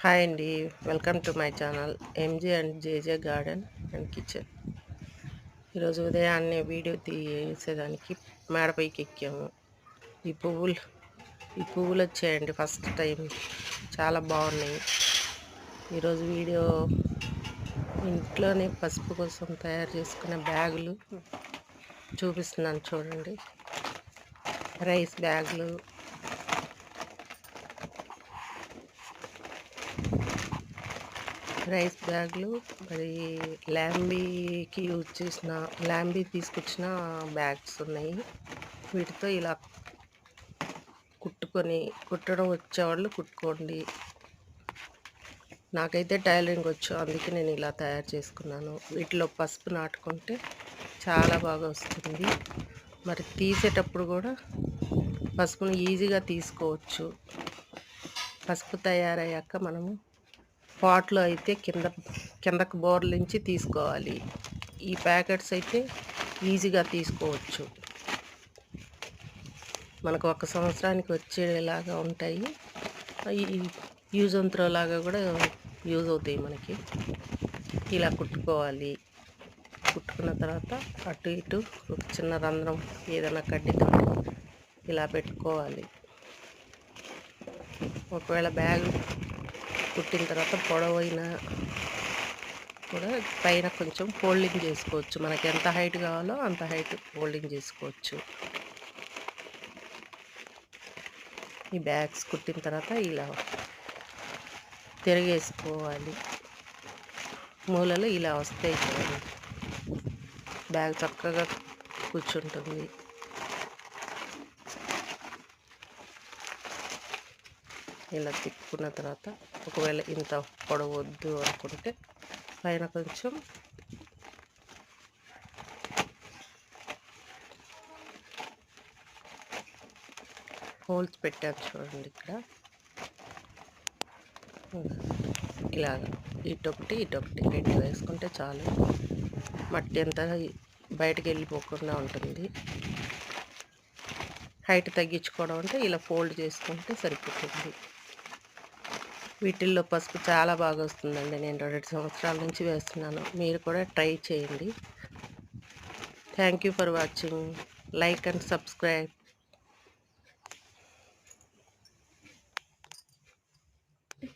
Hi అండి. Welcome to my channel MJ and JJ garden and kitchen. ఈరోజు ఉదయాన్నే video తీసేదానికి మేడపైకి ఎక్కాము. ఈ పువ్వులు ఈ పువ్వులు వచ్చాయండి ఫస్ట్ టైం, చాలా బాగున్నాయి. ఈరోజు వీడియో ఇంట్లోనే పసుపు కోసం తయారు చేసుకున్న బ్యాగులు చూపిస్తున్నాను చూడండి. రైస్ బ్యాగులు, మరి ల్యాంబీకి యూజ్ చేసిన ల్యాంబీ తీసుకొచ్చిన బ్యాగ్స్ ఉన్నాయి. వీటితో ఇలా కుట్టడం వచ్చేవాళ్ళు కుట్టుకోండి. నాకైతే టైలరింగ్ వచ్చు, అందుకే నేను ఇలా తయారు చేసుకున్నాను. వీటిలో పసుపు నాటుకుంటే చాలా బాగా వస్తుంది. మరి తీసేటప్పుడు కూడా పసుపును ఈజీగా తీసుకోవచ్చు. పసుపు తయారయ్యాక మనము పాట్లో అయితే కిందకు బోర్లించి తీసుకోవాలి. ఈ ప్యాకెట్స్ అయితే ఈజీగా తీసుకోవచ్చు. మనకు 1 సంవత్సరానికి వచ్చేలాగా ఉంటాయి. ఈ యూజ్ అండ్ త్రో లాగా కూడా యూజ్ అవుతాయి మనకి. ఇలా కుట్టుకోవాలి. కుట్టుకున్న తర్వాత అటు ఇటు ఒక చిన్న రంధ్రం ఏదైనా కడ్డీతో ఇలా పెట్టుకోవాలి. ఒకవేళ బ్యాగ్ కుట్టిన తర్వాత పొడవైన కూడా పైన కొంచెం ఫోల్డింగ్ చేసుకోవచ్చు. మనకి ఎంత హైట్ కావాలో అంత హైట్ ఫోల్డింగ్ చేసుకోవచ్చు. ఈ బ్యాగ్స్ కుట్టిన తర్వాత ఇలా తిరిగేసుకోవాలి. మూలలు ఇలా వస్తాయి చూడండి. బ్యాగ్ చక్కగా కూర్చుంటుంది. ఇలా తిప్పుకున్న తర్వాత ఒకవేళ ఇంత పొడవద్దు అనుకుంటే పైన కొంచెం హోల్స్ పెట్టాను చూడండి. ఇక్కడ ఇలాగా ఇటొకటి 2 వేసుకుంటే చాలు. మట్టి అంతా బయటకు వెళ్ళిపోకుండా ఉంటుంది. హైట్ తగ్గించుకోవడం అంటే ఇలా ఫోల్డ్ చేసుకుంటే సరిపోతుంది. వీటిల్లో పసుపు చాలా బాగా వస్తుందండి. నేను 2 సంవత్సరాల నుంచి వేస్తున్నాను. మీరు కూడా ట్రై చేయండి. Thank you for watching. Like and subscribe.